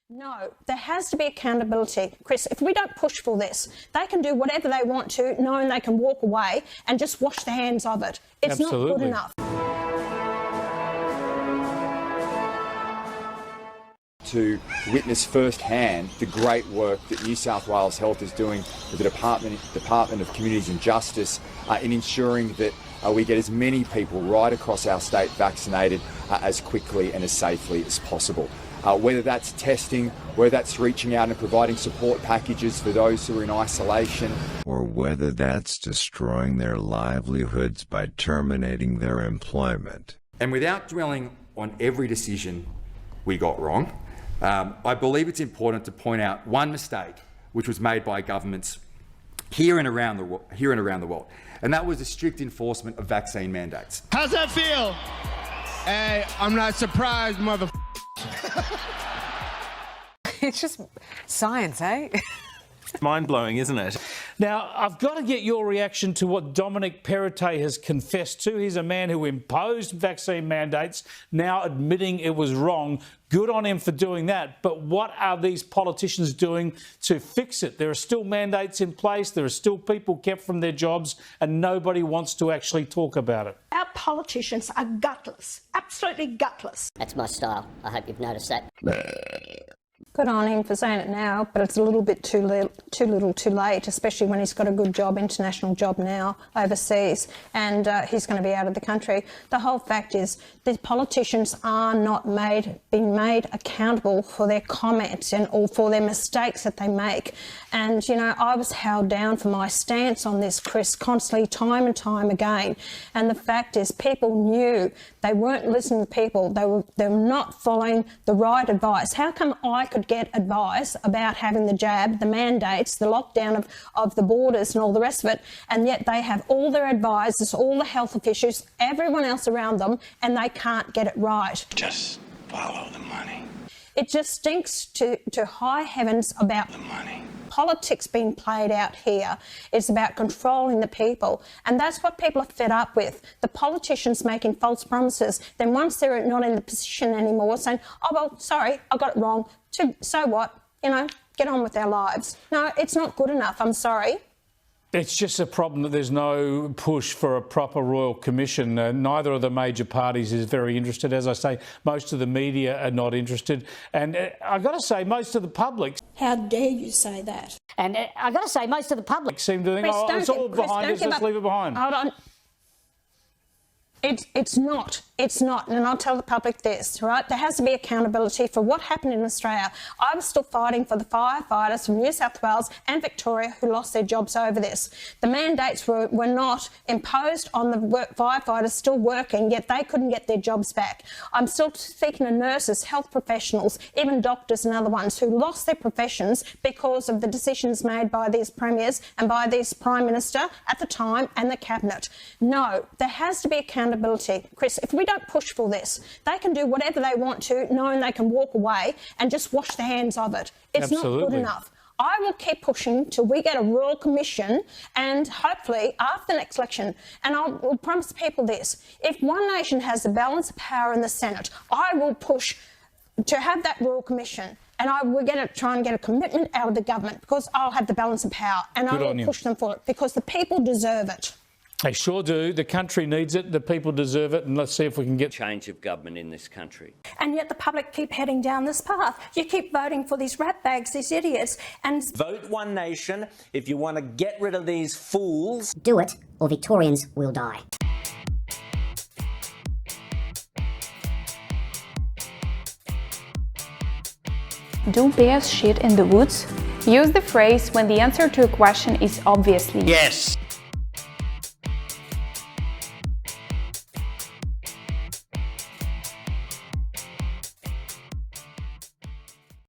No, there has to be accountability. Chris, if we don't push for this, they can do whatever they want to, knowing they can walk away and just wash their hands of it. It's not good enough. To witness firsthand the great work that New South Wales Health is doing with the Department of Communities and Justice in ensuring that we get as many people right across our state vaccinated as quickly and as safely as possible. Whether that's testing, whether that's reaching out and providing support packages for those who are in isolation. Or whether that's destroying their livelihoods by terminating their employment. And without dwelling on every decision we got wrong, I believe it's important to point out one mistake which was made by governments here and around the world, and that was the strict enforcement of vaccine mandates. How's that feel? Hey, I'm not surprised, mother. It's just science, eh? Mind-blowing, isn't it? Now, I've got to get your reaction to what Dominic Perrottet has confessed to. He's a man who imposed vaccine mandates, now admitting it was wrong. Good on him for doing that. But what are these politicians doing to fix it? There are still mandates in place. There are still people kept from their jobs, and nobody wants to actually talk about it. Our politicians are gutless, absolutely gutless. That's my style. I hope you've noticed that. Good on him for saying it now, but it's a little bit too little too late, especially when he's got a good job, international job now overseas, and he's going to be out of the country. The whole fact is the politicians are not being made accountable for their comments or for their mistakes that they make. And, you know, I was held down for my stance on this, Chris, constantly, time and time again. And the fact is people knew they weren't listening to people. They were not following the right advice. How come I could get advice about having the jab, the mandates, the lockdown of the borders and all the rest of it, and yet they have all their advisors, all the health officials, everyone else around them, and they can't get it right? Just follow the money. It just stinks to high heavens about The money. politics being played out here. It's about controlling the people, and that's what people are fed up with. The politicians making false promises. Then once they're not in the position anymore, saying, "Oh well, sorry, I got it wrong." So what? You know, get on with their lives. No, it's not good enough. I'm sorry. It's just a problem that there's no push for a proper royal commission. Neither of the major parties is very interested. As I say, most of the media are not interested. And I've got to say, most of the public... How dare you say that? And I've got to say, most of the public seem to think, oh, it's all behind us, let's leave it behind. Hold on. It's not. It's not. And I'll tell the public this, right? There has to be accountability for what happened in Australia. I was still fighting for the firefighters from New South Wales and Victoria who lost their jobs over this. The mandates were not imposed on the firefighters still working, yet they couldn't get their jobs back. I'm still speaking to nurses, health professionals, even doctors and other ones who lost their professions because of the decisions made by these premiers and by this Prime Minister at the time and the Cabinet. No, there has to be accountability. Chris, if we don't push for this, they can do whatever they want to, knowing they can walk away and just wash their hands of it. It's not good enough. I will keep pushing till we get a royal commission, and hopefully after the next election, and I will promise people this, if One Nation has the balance of power in the Senate, I will push to have that royal commission, and I will try and get a commitment out of the government, because I'll have the balance of power, and I will push them for it, because the people deserve it. They sure do. The country needs it. The people deserve it. And let's see if we can get change of government in this country. And yet the public keep heading down this path. You keep voting for these ratbags, these idiots, and... Vote One Nation if you want to get rid of these fools. do it, or Victorians will die. Do bears shit in the woods? Use the phrase when the answer to a question is obviously Yes.